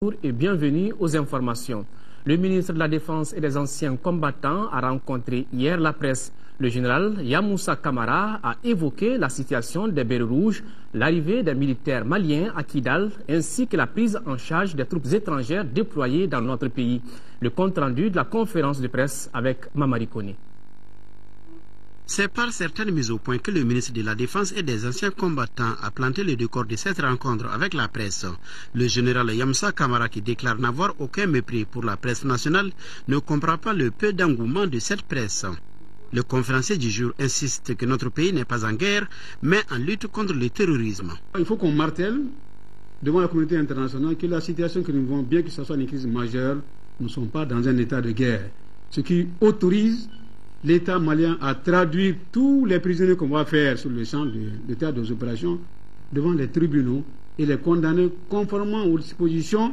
Bonjour et bienvenue aux informations. Le ministre de la Défense et des anciens combattants a rencontré hier la presse. Le général Yamoussa Camara a évoqué la situation des bérets rouges, l'arrivée des militaires maliens à Kidal ainsi que la prise en charge des troupes étrangères déployées dans notre pays. Le compte-rendu de la conférence de presse avec Mamari Koné. C'est par certaines mises au point que le ministre de la Défense et des anciens combattants a planté le décor de cette rencontre avec la presse. Le général Yamoussa Camara, qui déclare n'avoir aucun mépris pour la presse nationale, ne comprend pas le peu d'engouement de cette presse. Le conférencier du jour insiste que notre pays n'est pas en guerre, mais en lutte contre le terrorisme. Il faut qu'on martèle devant la communauté internationale que la situation que nous vivons, bien que ce soit une crise majeure, nous ne sommes pas dans un état de guerre. Ce qui autorise l'État malien à traduire tous les prisonniers qu'on va faire sur le champ de théâtre des opérations devant les tribunaux et les condamner conformément aux dispositions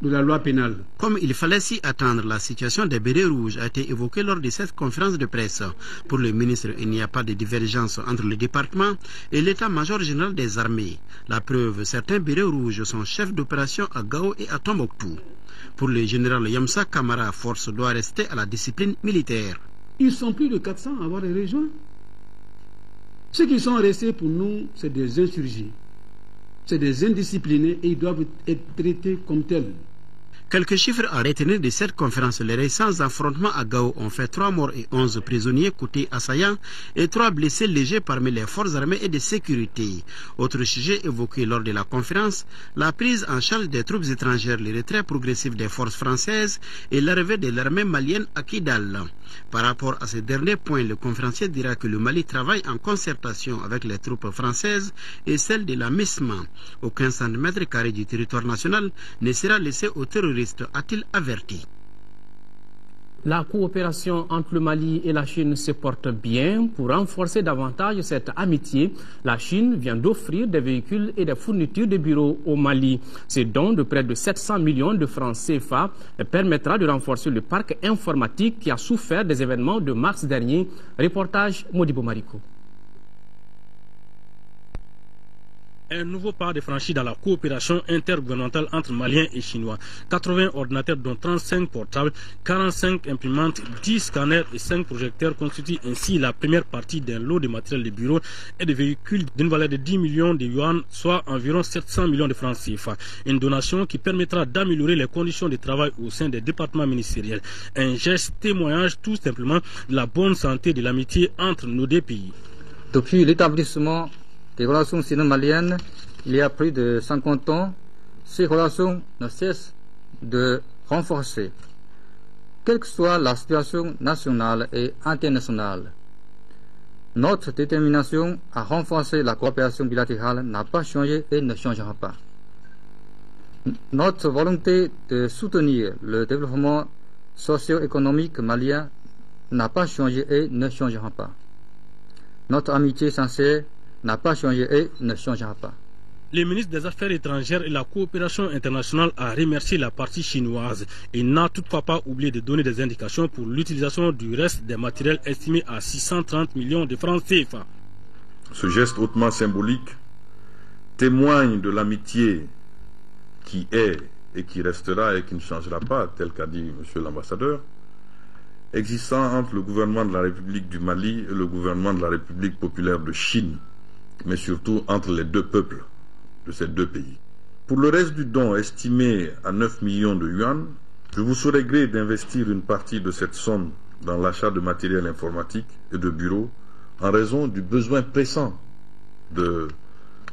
de la loi pénale. Comme il fallait s'y attendre, la situation des bérets rouges a été évoquée lors de cette conférence de presse. Pour le ministre, il n'y a pas de divergence entre le département et l'état-major général des armées. La preuve, certains bérets rouges sont chefs d'opération à Gao et à Tombouctou. Pour le général Yamoussa Camara, force doit rester à la discipline militaire. Ils sont plus de 400 à avoir rejoint. Ceux qui sont restés pour nous, c'est des insurgés. C'est des indisciplinés et ils doivent être traités comme tels. Quelques chiffres à retenir de cette conférence. Les récents affrontements à Gao ont fait 3 morts et 11 prisonniers côté assaillants et 3 blessés légers parmi les forces armées et de sécurité. Autre sujet évoqué lors de la conférence, la prise en charge des troupes étrangères, le retrait progressif des forces françaises et l'arrivée de l'armée malienne à Kidal. Par rapport à ce dernier point, le conférencier dira que le Mali travaille en concertation avec les troupes françaises et celles de la MISMA. Aucun centimètre carré du territoire national ne sera laissé aux terroristes, a-t-il averti. La coopération entre le Mali et la Chine se porte bien. Pour renforcer davantage cette amitié, la Chine vient d'offrir des véhicules et des fournitures de bureaux au Mali. Ce don de près de 700 millions de francs CFA permettra de renforcer le parc informatique qui a souffert des événements de mars dernier. Reportage Modibo Mariko. Un nouveau pas de franchi dans la coopération intergouvernementale entre Maliens et Chinois. 80 ordinateurs dont 35 portables, 45 imprimantes, 10 scanners et 5 projecteurs constituent ainsi la première partie d'un lot de matériel de bureau et de véhicules d'une valeur de 10 millions de yuan, soit environ 700 millions de francs CFA. Une donation qui permettra d'améliorer les conditions de travail au sein des départements ministériels. Un geste témoignage tout simplement de la bonne santé de l'amitié entre nos deux pays. Depuis l'établissement des relations sino-maliennes, il y a plus de 50 ans, ces relations ne cessent de renforcer, quelle que soit la situation nationale et internationale. Notre détermination à renforcer la coopération bilatérale n'a pas changé et ne changera pas. Notre volonté de soutenir le développement socio-économique malien n'a pas changé et ne changera pas. Notre amitié sincère n'a pas changé et ne changera pas. Le ministre des Affaires étrangères et la coopération internationale a remercié la partie chinoise. Il n'a toutefois pas oublié de donner des indications pour l'utilisation du reste des matériels estimés à 630 millions de francs CFA. Ce geste hautement symbolique témoigne de l'amitié qui est et qui restera et qui ne changera pas, tel qu'a dit M. l'ambassadeur, existant entre le gouvernement de la République du Mali et le gouvernement de la République populaire de Chine, mais surtout entre les deux peuples de ces deux pays. Pour le reste du don estimé à 9 millions de yuan, je vous saurai gré d'investir une partie de cette somme dans l'achat de matériel informatique et de bureaux en raison du besoin pressant de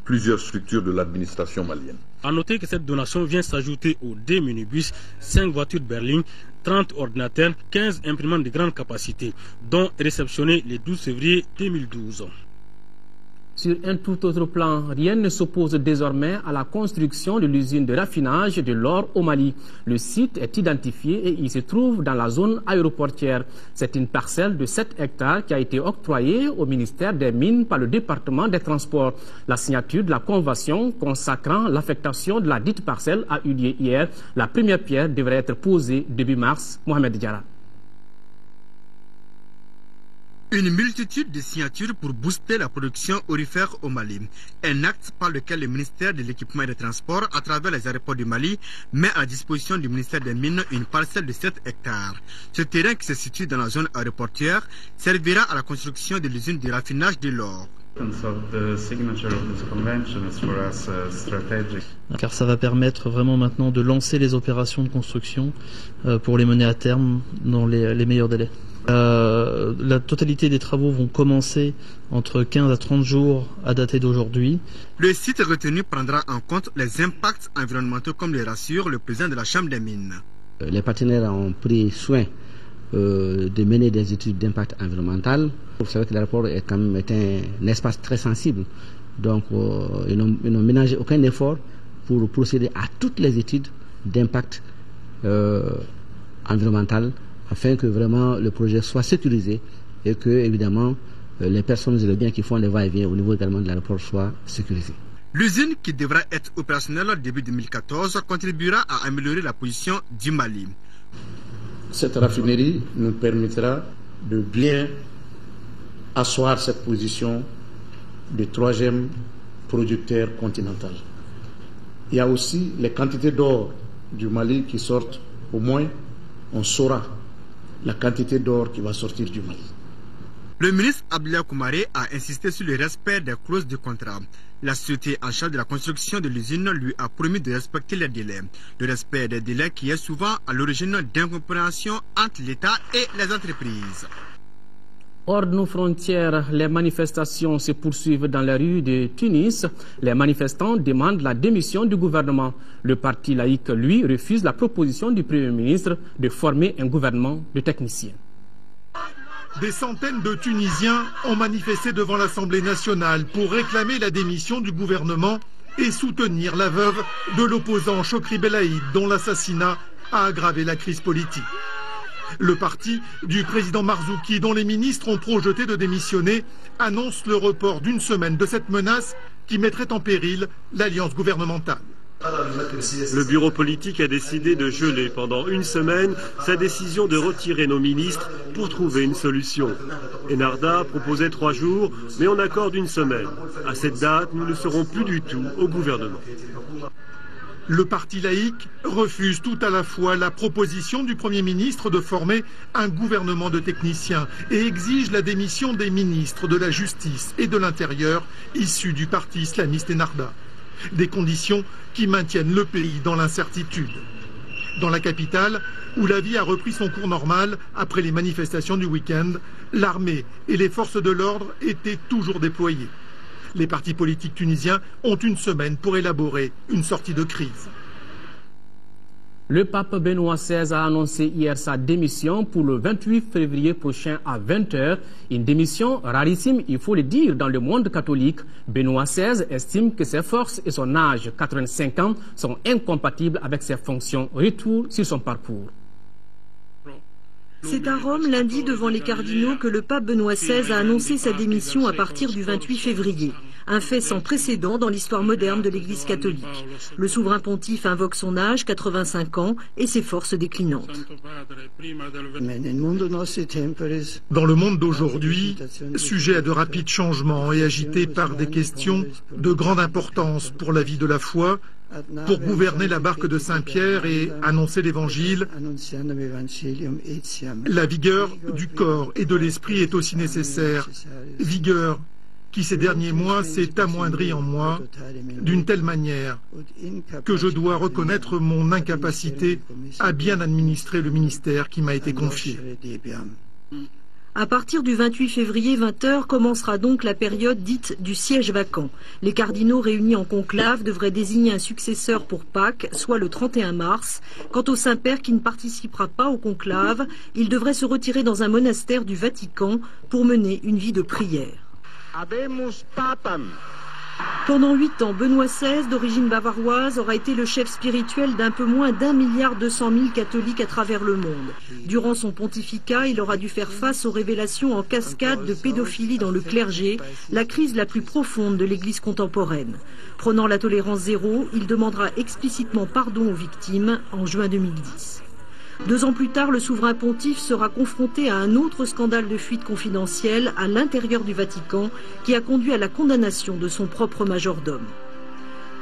plusieurs structures de l'administration malienne. A noter que cette donation vient s'ajouter aux 2 minibus, 5 voitures berlines, 30 ordinateurs, 15 imprimantes de grande capacité, dont réceptionnées le 12 février 2012. Sur un tout autre plan, rien ne s'oppose désormais à la construction de l'usine de raffinage de l'or au Mali. Le site est identifié et il se trouve dans la zone aéroportière. C'est une parcelle de 7 hectares qui a été octroyée au ministère des Mines par le département des Transports. La signature de la convention consacrant l'affectation de la dite parcelle a eu lieu hier. La première pierre devrait être posée début mars. Mohamed Diarra. Une multitude de signatures pour booster la production aurifère au Mali. Un acte par lequel le ministère de l'Équipement et des Transports, à travers les aéroports du Mali, met à disposition du ministère des Mines une parcelle de 7 hectares. Ce terrain qui se situe dans la zone aéroportuaire servira à la construction de l'usine de raffinage de l'or. Car ça va permettre vraiment maintenant de lancer les opérations de construction pour les mener à terme dans les meilleurs délais. La totalité des travaux vont commencer entre 15 à 30 jours à dater d'aujourd'hui. Le site retenu prendra en compte les impacts environnementaux comme le rassure le président de la Chambre des mines. Les partenaires ont pris soin de mener des études d'impact environnemental. Vous savez que l'aéroport est quand même un espace très sensible. Donc ils n'ont ménagé aucun effort pour procéder à toutes les études d'impact environnemental afin que vraiment le projet soit sécurisé et que, évidemment, les personnes et les biens qui font les va-et-vient au niveau également de l'aéroport soient sécurisés. L'usine qui devra être opérationnelle début 2014 contribuera à améliorer la position du Mali. Cette raffinerie nous permettra de bien asseoir cette position de 3e producteur continental. Il y a aussi les quantités d'or du Mali qui sortent, au moins on saura la quantité d'or qui va sortir du Mali. Le ministre Abdoulaye Koumaré a insisté sur le respect des clauses de contrat. La société en charge de la construction de l'usine lui a promis de respecter les délais. Le respect des délais qui est souvent à l'origine d'incompréhension entre l'État et les entreprises. Hors de nos frontières, les manifestations se poursuivent dans les rues de Tunis. Les manifestants demandent la démission du gouvernement. Le parti laïque, lui, refuse la proposition du Premier ministre de former un gouvernement de techniciens. Des centaines de Tunisiens ont manifesté devant l'Assemblée nationale pour réclamer la démission du gouvernement et soutenir la veuve de l'opposant Chokri Belaïd, dont l'assassinat a aggravé la crise politique. Le parti du président Marzouki, dont les ministres ont projeté de démissionner, annonce le report d'une semaine de cette menace qui mettrait en péril l'alliance gouvernementale. Le bureau politique a décidé de geler pendant une semaine sa décision de retirer nos ministres pour trouver une solution. Enarda proposait 3 jours, mais on accorde une semaine. À cette date, nous ne serons plus du tout au gouvernement. Le parti laïque refuse tout à la fois la proposition du Premier ministre de former un gouvernement de techniciens et exige la démission des ministres de la Justice et de l'Intérieur issus du parti islamiste Enarda. Des conditions qui maintiennent le pays dans l'incertitude. Dans la capitale, où la vie a repris son cours normal après les manifestations du week-end, l'armée et les forces de l'ordre étaient toujours déployées. Les partis politiques tunisiens ont une semaine pour élaborer une sortie de crise. Le pape Benoît XVI a annoncé hier sa démission pour le 28 février prochain à 20h. Une démission rarissime, il faut le dire, dans le monde catholique. Benoît XVI estime que ses forces et son âge, 85 ans, sont incompatibles avec ses fonctions. Retour sur son parcours. C'est à Rome lundi devant les cardinaux que le pape Benoît XVI a annoncé sa démission à partir du 28 février. Un fait sans précédent dans l'histoire moderne de l'Église catholique. Le souverain pontife invoque son âge, 85 ans, et ses forces déclinantes. Dans le monde d'aujourd'hui, sujet à de rapides changements et agité par des questions de grande importance pour la vie de la foi, pour gouverner la barque de Saint-Pierre et annoncer l'Évangile, la vigueur du corps et de l'esprit est aussi nécessaire. Vigueur qui ces derniers mois s'est amoindrie en moi d'une telle manière que je dois reconnaître mon incapacité à bien administrer le ministère qui m'a été confié. À partir du 28 février 20h commencera donc la période dite du siège vacant. Les cardinaux réunis en conclave devraient désigner un successeur pour Pâques, soit le 31 mars. Quant au Saint-Père qui ne participera pas au conclave, il devrait se retirer dans un monastère du Vatican pour mener une vie de prière. Pendant 8 ans, Benoît XVI, d'origine bavaroise, aura été le chef spirituel d'un peu moins d'1,2 milliard catholiques à travers le monde. Durant son pontificat, il aura dû faire face aux révélations en cascade de pédophilie dans le clergé, la crise la plus profonde de l'Église contemporaine. Prônant la tolérance zéro, il demandera explicitement pardon aux victimes en juin 2010. 2 ans plus tard, le souverain pontife sera confronté à un autre scandale de fuite confidentielle à l'intérieur du Vatican qui a conduit à la condamnation de son propre majordome.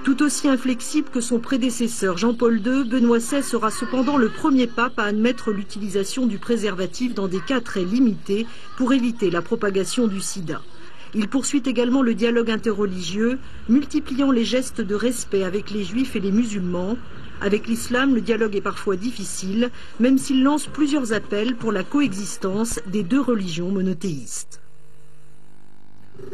Tout aussi inflexible que son prédécesseur Jean-Paul II, Benoît XVI sera cependant le premier pape à admettre l'utilisation du préservatif dans des cas très limités pour éviter la propagation du sida. Il poursuit également le dialogue interreligieux, multipliant les gestes de respect avec les juifs et les musulmans. Avec l'islam, le dialogue est parfois difficile, même s'il lance plusieurs appels pour la coexistence des 2 religions monothéistes.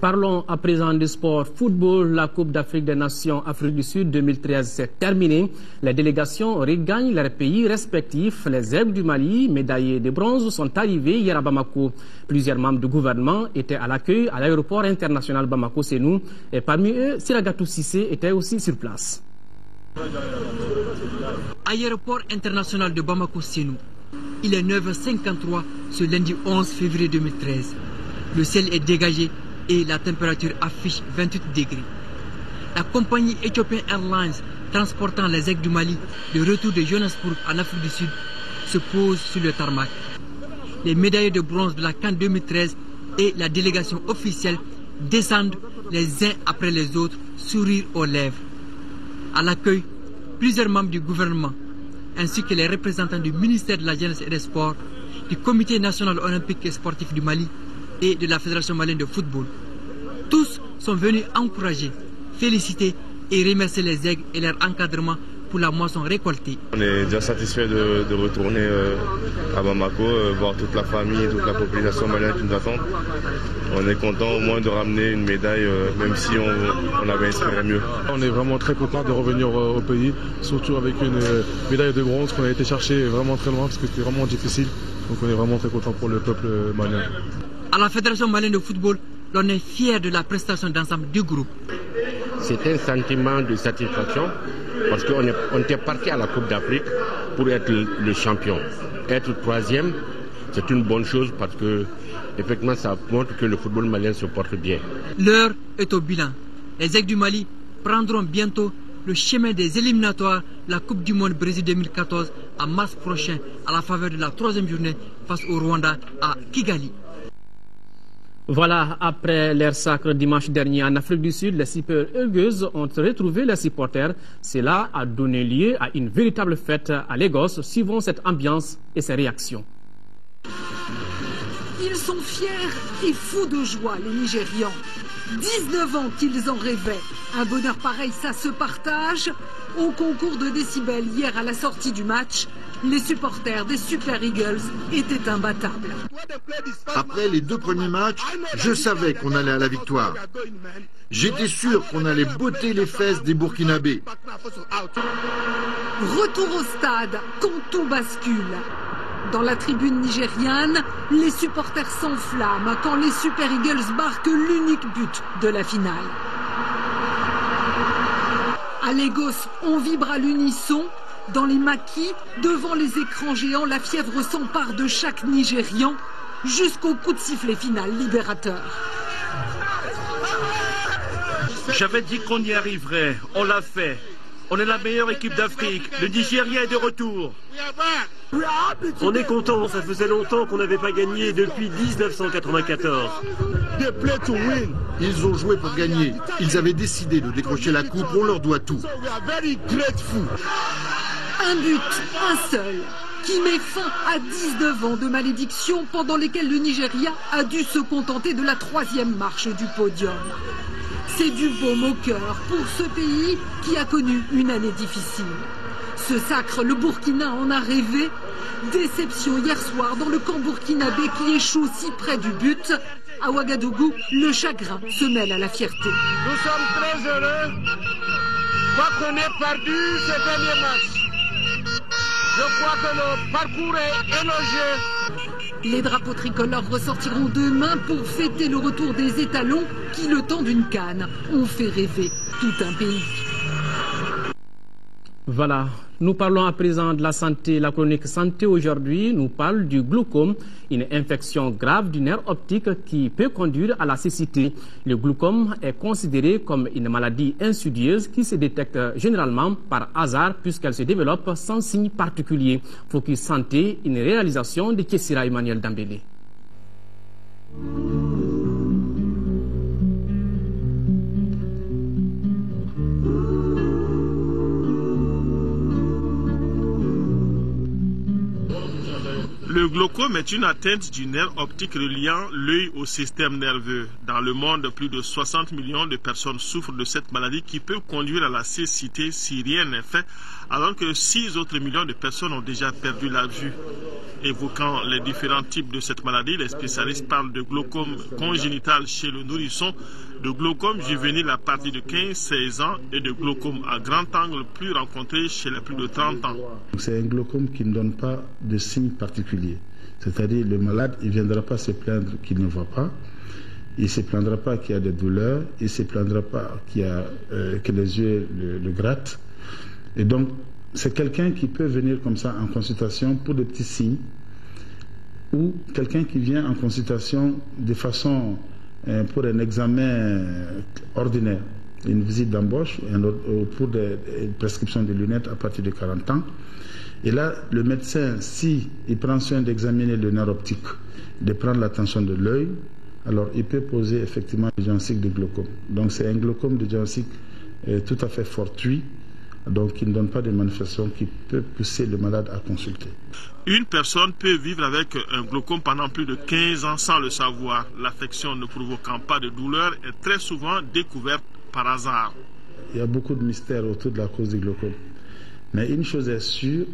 Parlons à présent du sport football. La Coupe d'Afrique des Nations Afrique du Sud 2013 s'est terminée. Les délégations regagnent leurs pays respectifs. Les Aigles du Mali, médaillés de bronze, sont arrivés hier à Bamako. Plusieurs membres du gouvernement étaient à l'accueil à l'aéroport international Bamako-Sénou. Et parmi eux, Siragatou Cissé était aussi sur place. Aéroport international de Bamako-Sénou. Il est 9h53 ce lundi 11 février 2013. Le ciel est dégagé et la température affiche 28 degrés. La compagnie Ethiopian Airlines transportant les Aigles du Mali de retour de Johannesburg en Afrique du Sud se pose sur le tarmac. Les médaillés de bronze de la CAN 2013 et la délégation officielle descendent les uns après les autres, sourire aux lèvres. À l'accueil, plusieurs membres du gouvernement, ainsi que les représentants du ministère de la Jeunesse et des Sports, du Comité national olympique et sportif du Mali et de la Fédération malienne de football. Tous sont venus encourager, féliciter et remercier les Aigles et leur encadrement pour la moisson récoltée. On est déjà satisfait de retourner à Bamako, voir toute la famille et toute la population malienne qui nous attend. On est content au moins de ramener une médaille, même si on avait espéré mieux. On est vraiment très content de revenir au pays, surtout avec une médaille de bronze qu'on a été chercher vraiment très loin parce que c'était vraiment difficile. Donc on est vraiment très content pour le peuple malien. À la Fédération malienne de football, l'on est fier de la prestation d'ensemble du groupe. C'est un sentiment de satisfaction parce qu'on était parti à la Coupe d'Afrique pour être le champion. Être 3e, c'est une bonne chose parce que effectivement ça montre que le football malien se porte bien. L'heure est au bilan. Les Aigles du Mali prendront bientôt le chemin des éliminatoires de la Coupe du Monde Brésil 2014 en mars prochain à la faveur de la 3e journée face au Rwanda à Kigali. Voilà, après leur sacre dimanche dernier en Afrique du Sud, les Super Eagles ont retrouvé les supporters. Cela a donné lieu à une véritable fête à Lagos. Suivons cette ambiance et ses réactions. Ils sont fiers et fous de joie, les Nigérians. 19 ans qu'ils en rêvaient. Un bonheur pareil, ça se partage. Au concours de décibels hier à la sortie du match, les supporters des Super Eagles étaient imbattables. Après les 2 premiers matchs, je savais qu'on allait à la victoire. J'étais sûr qu'on allait botter les fesses des Burkinabés. Retour au stade quand tout bascule. Dans la tribune nigériane, les supporters s'enflamment quand les Super Eagles marquent l'unique but de la finale. À Lagos, on vibre à l'unisson. Dans les maquis, devant les écrans géants, la fièvre s'empare de chaque Nigérian jusqu'au coup de sifflet final libérateur. J'avais dit qu'on y arriverait, on l'a fait. On est la meilleure équipe d'Afrique, le Nigeria est de retour. On est content, ça faisait longtemps qu'on n'avait pas gagné depuis 1994. Ils ont joué pour gagner. Ils avaient décidé de décrocher la coupe, on leur doit tout. Un but, un seul, qui met fin à 19 ans de malédiction pendant lesquels le Nigeria a dû se contenter de la 3e marche du podium. C'est du baume au cœur pour ce pays qui a connu une année difficile. Ce sacre, le Burkina en a rêvé. Déception hier soir dans le camp burkinabé qui échoue si près du but. À Ouagadougou, le chagrin se mêle à la fierté. Nous sommes très heureux. Quoi qu'on ait perdu ce dernier match. Je crois que le parcours est élogieux. Les drapeaux tricolores ressortiront demain pour fêter le retour des étalons qui, le temps d'une canne, ont fait rêver tout un pays. Voilà, Nous parlons à présent de la santé. La chronique santé aujourd'hui nous parle du glaucome, une infection grave du nerf optique qui peut conduire à la cécité. Le glaucome est considéré comme une maladie insidieuse qui se détecte généralement par hasard puisqu'elle se développe sans signe particulier. Focus Santé, une réalisation de Kessira Emmanuel Dambélé. Le glaucome est une atteinte du nerf optique reliant l'œil au système nerveux. Dans le monde, plus de 60 millions de personnes souffrent de cette maladie qui peut conduire à la cécité si rien n'est fait, alors que 6 autres millions de personnes ont déjà perdu la vue. Évoquant les différents types de cette maladie, les spécialistes parlent de glaucome congénital chez le nourrisson, de glaucome juvénile à partir de 15-16 ans et de glaucome à grand angle plus rencontré chez les plus de 30 ans. C'est un glaucome qui ne donne pas de signes particuliers. C'est-à-dire le malade, il ne viendra pas se plaindre qu'il ne voit pas, il ne se plaindra pas qu'il y a des douleurs, il ne se plaindra pas que les yeux le grattent. Et donc, c'est quelqu'un qui peut venir comme ça en consultation pour des petits signes, ou quelqu'un qui vient en consultation de façon pour un examen ordinaire, une visite d'embauche pour des prescriptions de lunettes à partir de 40 ans. Et là, le médecin, s'il prend soin d'examiner le nerf optique, de prendre la tension de l'œil, alors il peut poser effectivement le diagnostic de glaucome. Donc c'est un glaucome de diagnostic tout à fait fortuit, donc qui ne donne pas de manifestations qui peut pousser le malade à consulter. Une personne peut vivre avec un glaucome pendant plus de 15 ans sans le savoir. L'affection ne provoquant pas de douleur est très souvent découverte par hasard. Il y a beaucoup de mystères autour de la cause du glaucome. Mais une chose est sûre,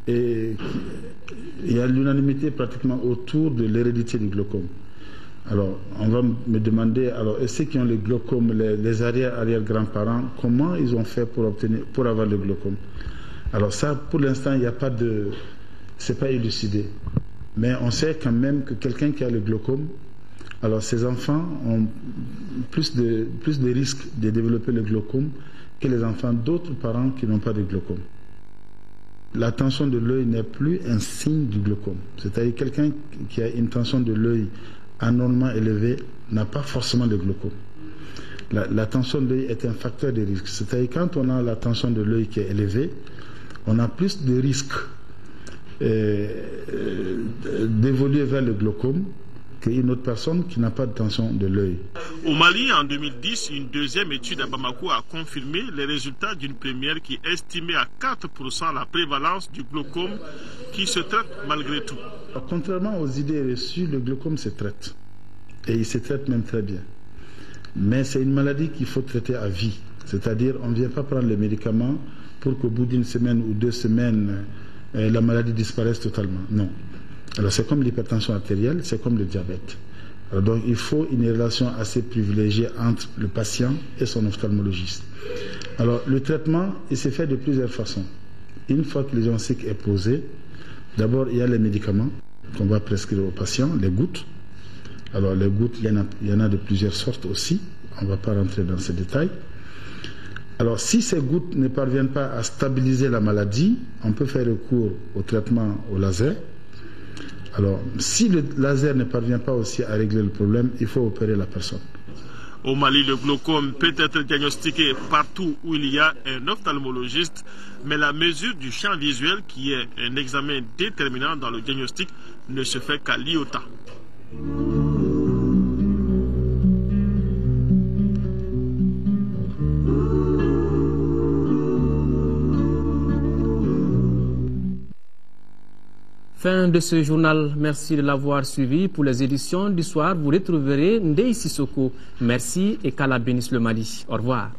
et il y a l'unanimité pratiquement autour de l'hérédité du glaucome. Alors, on va me demander, alors, et ceux qui ont le glaucome, les arrière-grands-parents, comment ils ont fait pour avoir le glaucome? Alors ça, pour l'instant, il n'y a pas de... c'est pas élucidé. Mais on sait quand même que quelqu'un qui a le glaucome, alors ces enfants ont plus de risques de développer le glaucome que les enfants d'autres parents qui n'ont pas de glaucome. La tension de l'œil n'est plus un signe du glaucome. C'est-à-dire quelqu'un qui a une tension de l'œil anormalement élevée n'a pas forcément de glaucome. La tension de l'œil est un facteur de risque. C'est-à-dire quand on a la tension de l'œil qui est élevée, on a plus de risques d'évoluer vers le glaucome qu'une autre personne qui n'a pas de tension de l'œil. Au Mali, en 2010, une deuxième étude à Bamako a confirmé les résultats d'une première qui estimait à 4% la prévalence du glaucome qui se traite malgré tout. Contrairement aux idées reçues, le glaucome se traite. Et il se traite même très bien. Mais c'est une maladie qu'il faut traiter à vie. C'est-à-dire, on ne vient pas prendre les médicaments pour qu'au bout d'une semaine ou 2 semaines, la maladie disparaisse totalement. Non. Alors c'est comme l'hypertension artérielle, c'est comme le diabète. Alors donc il faut une relation assez privilégiée entre le patient et son ophtalmologiste. Alors le traitement, il s'est fait de plusieurs façons. Une fois que le diagnostic est posé, d'abord il y a les médicaments qu'on va prescrire aux patients, les gouttes. Alors les gouttes, il y en a de plusieurs sortes aussi. On ne va pas rentrer dans ces détails. Alors si ces gouttes ne parviennent pas à stabiliser la maladie, on peut faire recours au traitement au laser. Alors, si le laser ne parvient pas aussi à régler le problème, il faut opérer la personne. Au Mali, le glaucome peut être diagnostiqué partout où il y a un ophtalmologiste, mais la mesure du champ visuel, qui est un examen déterminant dans le diagnostic, ne se fait qu'à l'iota. Fin de ce journal. Merci de l'avoir suivi. Pour les éditions du soir, vous retrouverez Ndei Sissoko. Merci et qu'Allah bénisse le Mali. Au revoir.